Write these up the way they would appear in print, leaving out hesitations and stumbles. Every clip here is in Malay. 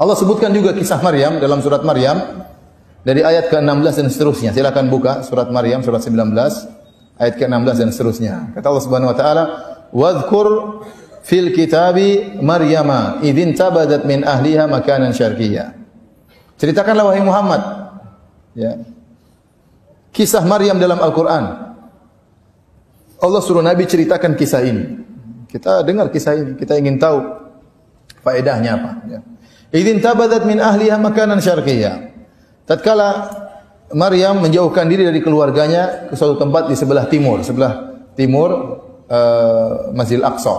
Allah sebutkan juga kisah Maryam dalam surat Maryam dari ayat ke-16 dan seterusnya. Silakan buka surat Maryam surat 19 ayat ke-16 dan seterusnya. Kata Allah Subhanahu wa taala, "Wadhkur fil kitabi Maryama idzin tabadat min ahliha makanan syarqiyya." Ceritakanlah wahai Muhammad, ya, kisah Maryam dalam Al-Qur'an. Allah suruh Nabi ceritakan kisah ini. Kita dengar kisah ini, kita ingin tahu faedahnya apa, ya. Idzin tabadat min ahliha makanan syarqiyya. Tatkala Maryam menjauhkan diri dari keluarganya ke suatu tempat di sebelah timur Masjidil Aqsa.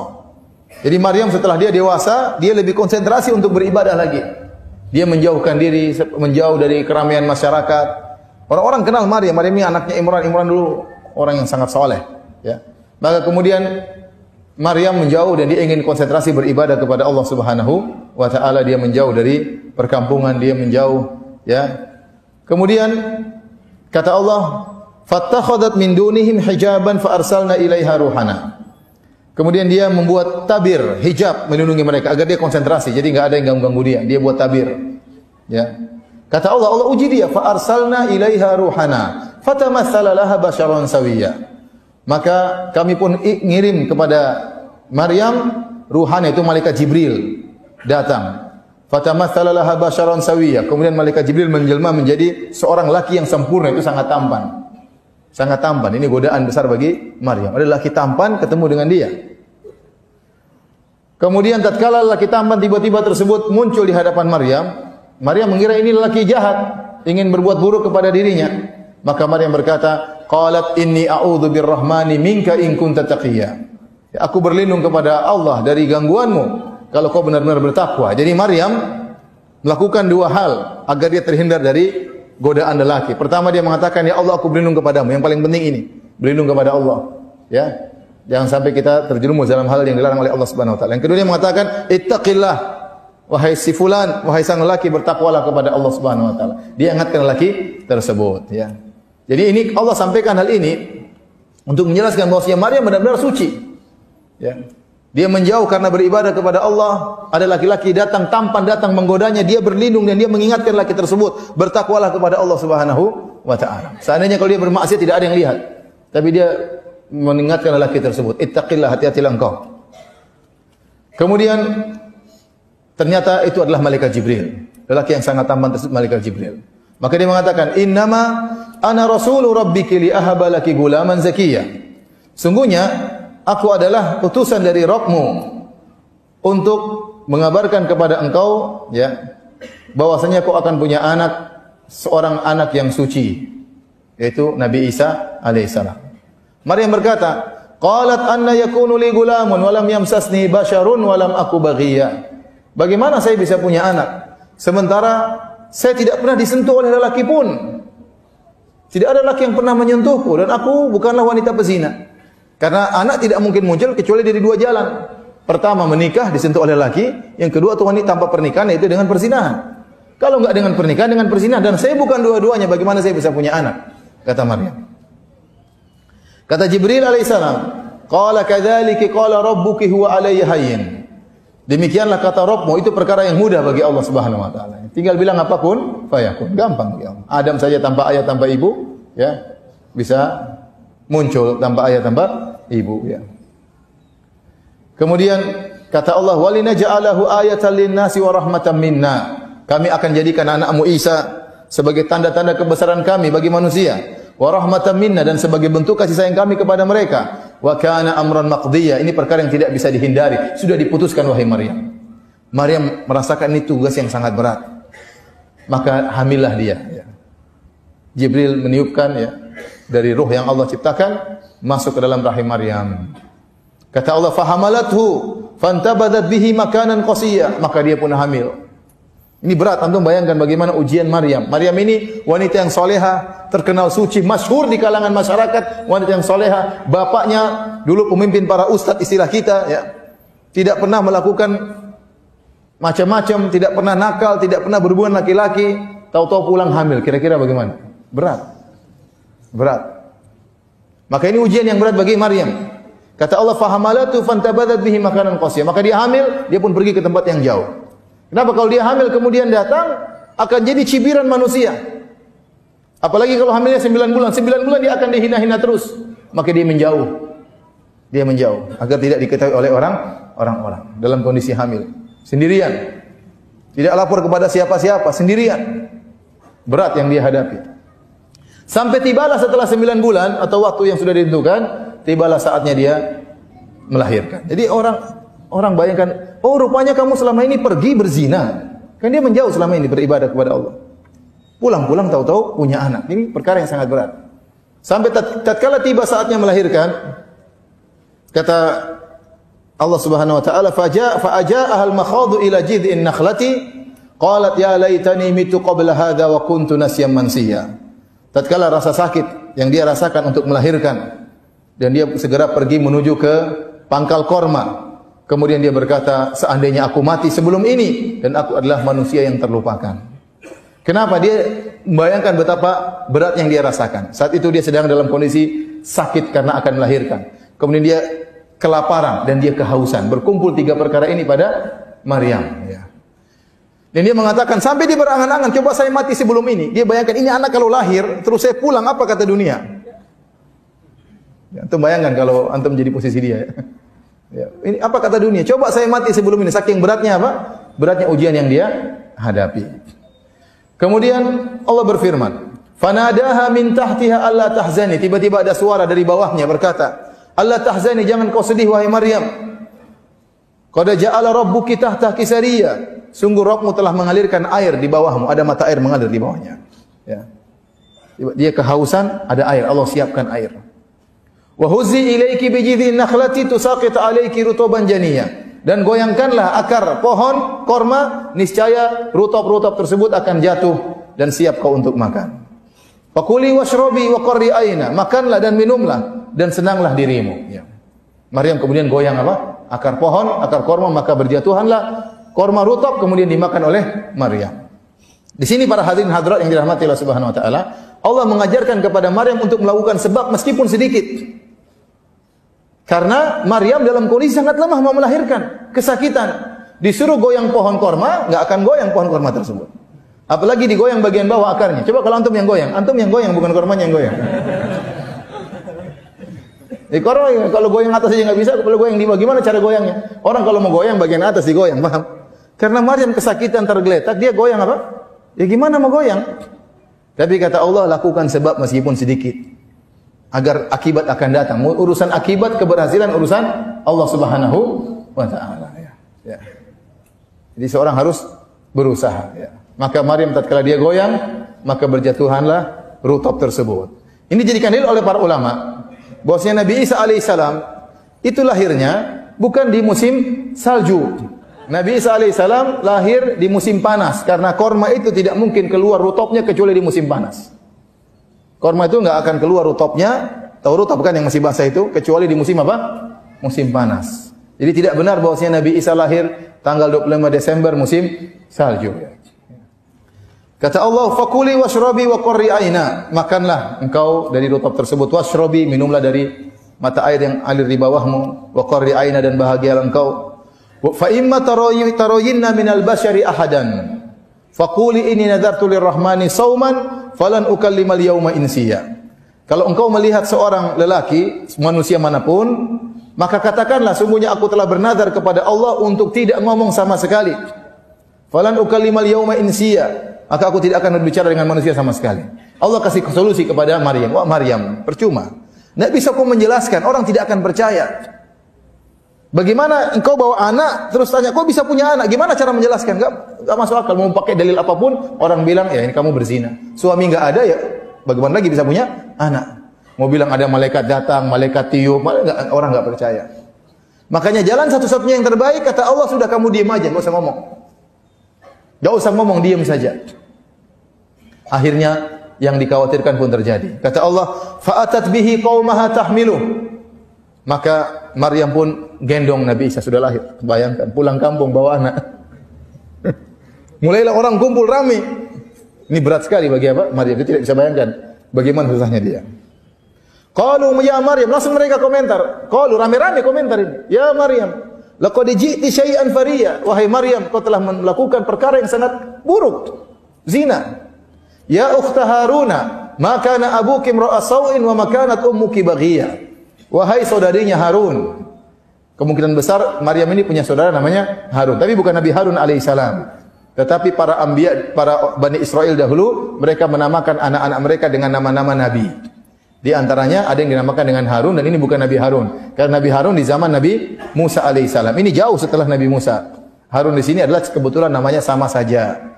Jadi Maryam setelah dia dewasa, dia lebih konsentrasi untuk beribadah lagi. Dia menjauhkan diri, menjauh dari keramaian masyarakat. Orang-orang kenal Maryam. Maryam ini anaknya Imran. Imran dulu orang yang sangat soleh, ya. Maka kemudian Maryam menjauh dan dia ingin konsentrasi beribadah kepada Allah Subhanahu wa taala. Dia menjauh dari perkampungan, dia menjauh, ya. Kemudian kata Allah, "Fattakhadhat min dunihim hijaban fa arsalna ilaiha ruhana." Kemudian dia membuat tabir, hijab melindungi mereka agar dia konsentrasi. Jadi enggak ada yang ganggu-ganggu dia. Dia buat tabir. Ya. Kata Allah, Allah uji dia, fa arsalna ilaiha ruhana fatamassala laha basharan sawiyya. Maka kami pun ngirim kepada Maryam ruhana, itu malaikat Jibril datang. Fatamassala laha basharan sawiyya. Kemudian malaikat Jibril menjelma menjadi seorang laki yang sempurna, itu sangat tampan. Sangat tampan. Ini godaan besar bagi Maryam. Ada laki tampan ketemu dengan dia. Kemudian tatkala laki tampan tiba-tiba tersebut muncul di hadapan Maryam, Maryam mengira ini laki jahat, ingin berbuat buruk kepada dirinya. Maka Maryam berkata, qalat inni a'udzu birrahmani minka in kunta taqiyya. Aku berlindung kepada Allah dari gangguanmu kalau kau benar-benar bertakwa. Jadi Maryam melakukan dua hal agar dia terhindar dari godaan lelaki. Pertama dia mengatakan, ya Allah aku berlindung kepadamu. Yang paling penting ini, berlindung kepada Allah. Ya, jangan sampai kita terjerumus dalam hal yang dilarang oleh Allah Subhanahu wa taala. Yang kedua dia mengatakan, ittaqillah, wahai si fulan, wahai sang lelaki, bertakwalah kepada Allah Subhanahu wa taala. Dia ingatkan lelaki tersebut, ya. Jadi ini Allah sampaikan hal ini untuk menjelaskan bahwasanya Maryam benar-benar suci. Ya. Dia menjauh karena beribadah kepada Allah. Ada laki-laki datang tampan, datang menggodanya, dia berlindung dan dia mengingatkan laki tersebut, bertakwalah kepada Allah Subhanahu wa taala. Seandainya kalau dia bermaksiat tidak ada yang lihat, tapi dia mengingatkan laki tersebut, ittaqillah, hati-hatilah engkau. Kemudian ternyata itu adalah malaikat Jibril. Lelaki yang sangat tampan tersebut malaikat Jibril. Maka dia mengatakan, innama ana rasulu rabbiki li ahaba laki gulaman zakiyya. Sungguhnya aku adalah utusan dari Rabbmu untuk mengabarkan kepada engkau, ya, bahwasanya kau akan punya anak, seorang anak yang suci, yaitu Nabi Isa alaihissalam. Maryam berkata, qalat anna yakunu li gulamun wa lam yamsasni basharun wa lam aku baghiyya. Bagaimana saya bisa punya anak sementara saya tidak pernah disentuh oleh lelaki pun. Tidak ada lelaki yang pernah menyentuhku dan aku bukanlah wanita pezina. Karena anak tidak mungkin muncul kecuali dari dua jalan. Pertama menikah disentuh oleh laki, yang kedua tuh wanita tanpa pernikahan, yaitu dengan perzinahan. Kalau enggak dengan pernikahan, dengan perzinahan, dan saya bukan dua-duanya, bagaimana saya bisa punya anak? Kata Maryam. Kata Jibril alaihissalam, qala kadzalika qala rabbuki huwa alayya hayyin. Demikianlah kata Rabbmu, itu perkara yang mudah bagi Allah Subhanahu wa taala. Tinggal bilang apapun, fayakun, gampang bagi Allah. Adam saja tanpa ayah tanpa ibu, ya, bisa muncul tanpa ayah tanpa ibu, ya. Kemudian kata Allah, walinaj'alahu ayatan lin-nasi wa rahmatan minna. Kami akan jadikan anakmu Isa sebagai tanda-tanda kebesaran kami bagi manusia, wa rahmatan minna, dan sebagai bentuk kasih sayang kami kepada mereka. Wa kana amran maqdiyya. Ini perkara yang tidak bisa dihindari, sudah diputuskan wahai Maryam. Maryam merasakan ini tugas yang sangat berat. Maka hamillah dia, ya. Jibril meniupkan, ya, dari ruh yang Allah ciptakan masuk ke dalam rahim Maryam. Kata Allah, fahamalathu fantabadat bihi makanan qasiyya. Maka dia pun hamil. Ini berat, antum bayangkan bagaimana ujian Maryam. Maryam ini wanita yang soleha, terkenal suci, masyhur di kalangan masyarakat, wanita yang soleha. Bapaknya dulu pemimpin para ustadz istilah kita, ya. Tidak pernah melakukan macam-macam, tidak pernah nakal, tidak pernah berhubungan laki-laki, tahu-tahu pulang hamil. Kira-kira bagaimana? Berat. Berat. Maka ini ujian yang berat bagi Maryam. Kata Allah, fahamalatu fantabadat bihi makanan qasiyya. Maka dia hamil, dia pun pergi ke tempat yang jauh. Kenapa? Kalau dia hamil kemudian datang, akan jadi cibiran manusia. Apalagi kalau hamilnya 9 bulan. 9 bulan dia akan dihina-hina terus. Maka dia menjauh. Dia menjauh. Agar tidak diketahui oleh orang-orang. Dalam kondisi hamil. Sendirian. Tidak lapor kepada siapa-siapa. Sendirian. Berat yang dia hadapi. Sampai tibalah setelah 9 bulan. Atau waktu yang sudah ditentukan. Tibalah saatnya dia melahirkan. Jadi orang bayangkan, oh rupanya kamu selama ini pergi berzina. Kan dia menjauh selama ini beribadah kepada Allah. Pulang-pulang tahu-tahu punya anak. Ini perkara yang sangat berat. Sampai tatkala tiba saatnya melahirkan, kata Allah Subhanahu wa taala, fa'aja'ahal makhadu ila jid'in nakhlati qalat ya laitani mitu qabla hadza wa kuntu nasyan mansiya. Tatkala rasa sakit yang dia rasakan untuk melahirkan dan dia segera pergi menuju ke pangkal korma. Kemudian dia berkata, seandainya aku mati sebelum ini dan aku adalah manusia yang terlupakan. Kenapa? Dia membayangkan betapa berat yang dia rasakan. Saat itu dia sedang dalam kondisi sakit karena akan melahirkan. Kemudian dia kelaparan dan dia kehausan. Berkumpul 3 perkara ini pada Maryam. Ya. Dan dia mengatakan, sampai dia berangan-angan, coba saya mati sebelum ini. Dia bayangkan, ini anak kalau lahir, terus saya pulang, apa kata dunia? Ya, antum bayangkan kalau antum menjadi posisi dia. Ya. Ini apa kata dunia? Coba saya mati sebelum ini. Saking beratnya apa? Beratnya ujian yang dia hadapi. Kemudian Allah berfirman, "Fanadaha min tahtiha alla tahzani." Tiba-tiba ada suara dari bawahnya berkata, "Alla tahzani, jangan kau sedih wahai Maryam. Qad ja'ala rabbuki tahtaki sariya." Sungguh Rabbmu telah mengalirkan air di bawahmu, ada mata air mengalir di bawahnya. Ya. Dia kehausan, ada air, Allah siapkan air. Wa huzzi ilayki bi jidhin nakhlati tusaqit alayki rutuban janiyya. Dan goyangkanlah akar pohon korma, niscaya rutop-rutop tersebut akan jatuh dan siap kau untuk makan. Fakuli washrobi wa qarri aina, makanlah dan minumlah dan senanglah dirimu. Ya. Maryam kemudian goyang apa? Akar pohon, akar korma, maka berjatuhanlah korma rutop kemudian dimakan oleh Maryam. Di sini para hadirin hadirat yang dirahmati Allah Subhanahu wa taala, Allah mengajarkan kepada Maryam untuk melakukan sebab meskipun sedikit. Karena Maryam dalam kondisi sangat lemah mau melahirkan, kesakitan. Disuruh goyang pohon korma, enggak akan goyang pohon korma tersebut. Apalagi digoyang bagian bawah akarnya. Coba kalau antum yang goyang bukan kormanya yang goyang. Korma kalau goyang atas aja enggak bisa, kalau goyang di bawah gimana cara goyangnya? Orang kalau mau goyang bagian atas digoyang, paham? Karena Maryam kesakitan tergeletak, dia goyang apa? Ya gimana mau goyang? Tapi kata Allah, lakukan sebab meskipun sedikit. Agar akibat akan datang. Urusan akibat keberhasilan urusan Allah Subhanahu wa taala. Ya. Jadi seorang harus berusaha. Ya. Maka Maryam tatkala dia goyang, maka berjatuhanlah rutop tersebut. Ini dijadikan dalil oleh para ulama bahwasanya Nabi Isa alaihissalam itu lahirnya bukan di musim salju. Nabi Isa alaihissalam lahir di musim panas karena korma itu tidak mungkin keluar rutopnya kecuali di musim panas. Korma itu enggak akan keluar rutopnya, tahu rutop kan yang masih basah itu, kecuali di musim apa? Musim panas. Jadi tidak benar bahwasanya Nabi Isa lahir tanggal 25 Desember musim salju. Kata Allah, "Fakuli washrabi wa qarri aina." Makanlah engkau dari rutop tersebut, washrabi, minumlah dari mata air yang alir di bawahmu, wa qarri aina, dan bahagialah engkau. Fa imma tarayinna minal bashari ahadan. Faquli inni nadartu lirrahmani sauman falan ukallimal yauma insiya. Kalau engkau melihat seorang lelaki, manusia manapun, maka katakanlah sungguhnya aku telah bernazar kepada Allah untuk tidak ngomong sama sekali. Falan ukallimal yauma insiya, maka aku tidak akan berbicara dengan manusia sama sekali. Allah kasih solusi kepada Maryam. Wah Maryam, percuma. Tidak bisa kau menjelaskan, orang tidak akan percaya. Bagaimana engkau bawa anak, terus tanya, kok bisa punya anak? Gimana cara menjelaskan? Gak masuk akal. Mau pakai dalil apapun, orang bilang, ya ini kamu berzina. Suami gak ada, ya bagaimana lagi bisa punya anak? Mau bilang ada malaikat datang, malaikat tiup, orang gak percaya. Makanya jalan satu-satunya yang terbaik, kata Allah, sudah kamu diam aja, gak usah ngomong. Gak usah ngomong, diam saja. Akhirnya, yang dikhawatirkan pun terjadi. Kata Allah, fa'atat bihi qaumaha tahmiluh. Maka Maryam pun gendong Nabi Isa, sudah lahir. Bayangkan, pulang kampung bawa anak. Mulailah orang kumpul rame. Ini berat sekali bagi apa? Maryam itu tidak bisa bayangkan bagaimana susahnya dia. Qalu ya Maryam, langsung mereka komentar. Qalu rame-rame komentar ini. Ya Maryam, Laqad ji'ti syai'an fariya. Wahai Maryam, kau telah melakukan perkara yang sangat buruk. Zina. Ya ukhta Haruna, ma kana abuki imra'a sawin wa ma kanat ummuki baghiyah. Wahai saudarinya Harun. Kemungkinan besar Maryam ini punya saudara namanya Harun, tapi bukan Nabi Harun alaihissalam. Tetapi para anbiya, para Bani Israel dahulu, mereka menamakan anak-anak mereka dengan nama-nama nabi. Di antaranya ada yang dinamakan dengan Harun, dan ini bukan Nabi Harun. Karena Nabi Harun di zaman Nabi Musa alaihissalam. Ini jauh setelah Nabi Musa. Harun di sini adalah kebetulan namanya sama saja.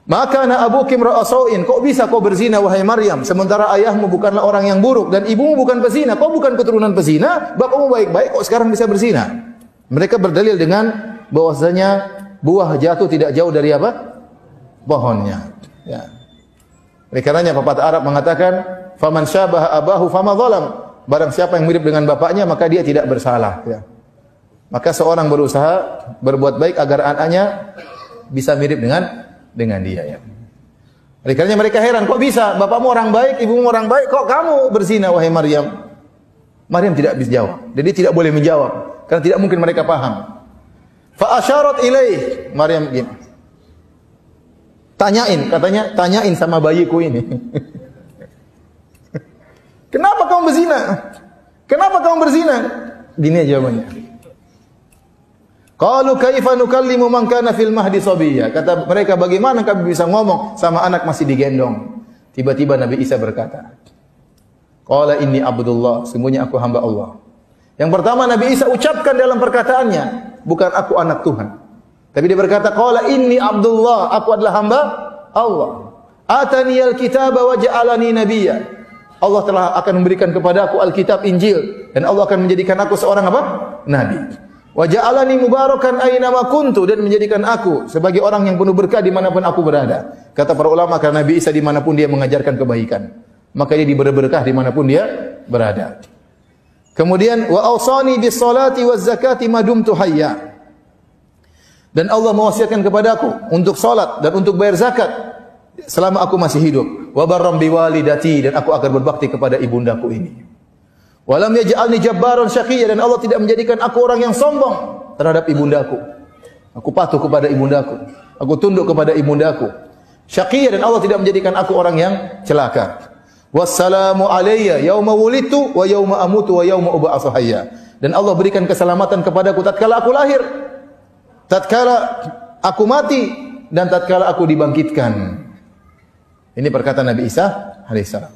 Maka ana abuki imra'a sawin, kok bisa kau berzina wahai Maryam, sementara ayahmu bukanlah orang yang buruk dan ibumu bukan pezina. Kau bukan keturunan pezina, bapakmu baik-baik, kok sekarang bisa berzina? Mereka berdalil dengan bahwasanya buah jatuh tidak jauh dari apa? Pohonnya. Ya. Oleh karenanya pepatah Arab mengatakan, "Faman syabaha abahu fama zalam." Barang siapa yang mirip dengan bapaknya, maka dia tidak bersalah, ya. Maka seorang berusaha berbuat baik agar anaknya bisa mirip dengan dia, ya. Oleh karenanya mereka heran, kok bisa bapakmu orang baik, ibumu orang baik, kok kamu berzina wahai Maryam? Maryam tidak bisa jawab. Jadi tidak boleh menjawab karena tidak mungkin mereka paham. Fa asyarat ilaih, Maryam begini. Tanyain sama bayiku ini. Kenapa kamu berzina? Kenapa kamu berzina? Gini jawabannya. Qalu kaifa nukallimu man kana fil mahdi sabiyya. Kata mereka, bagaimana kami bisa ngomong sama anak masih digendong? Tiba-tiba Nabi Isa berkata, qala inni abdullah, sungguhnya aku hamba Allah. Yang pertama Nabi Isa ucapkan dalam perkataannya, bukan aku anak Tuhan. Tapi dia berkata, qala inni abdullah, aku adalah hamba Allah. Ataniyal kitaba wa ja'alani nabiyya. Allah telah akan memberikan kepada aku Alkitab, Injil, dan Allah akan menjadikan aku seorang apa? Nabi. Wa ja'alani mubarakan aina ma kuntu, dan menjadikan aku sebagai orang yang penuh berkah dimanapun aku berada. Kata para ulama, karena Nabi Isa dimanapun dia mengajarkan kebaikan, maka dia diberi berkah dimanapun dia berada. Kemudian wa awsani bis salati waz zakati ma dumtu hayya. Dan Allah mewasiatkan kepadaku untuk salat dan untuk bayar zakat selama aku masih hidup. Wa barram biwalidati, dan aku akan berbakti kepada ibundaku ini. Walam yaj'alni jabbaran syaqiyya, dan Allah tidak menjadikan aku orang yang sombong terhadap ibundaku. Aku patuh kepada ibundaku, aku tunduk kepada ibundaku. Syaqiyya, dan Allah tidak menjadikan aku orang yang celaka. Wassalamu alayya yauma wulidtu wa yauma amutu wa yauma ub'atsu hayya. Dan Allah berikan keselamatan kepadaku tatkala aku lahir, tatkala aku mati, dan tatkala aku dibangkitkan. Ini perkataan Nabi Isa alaihissalam.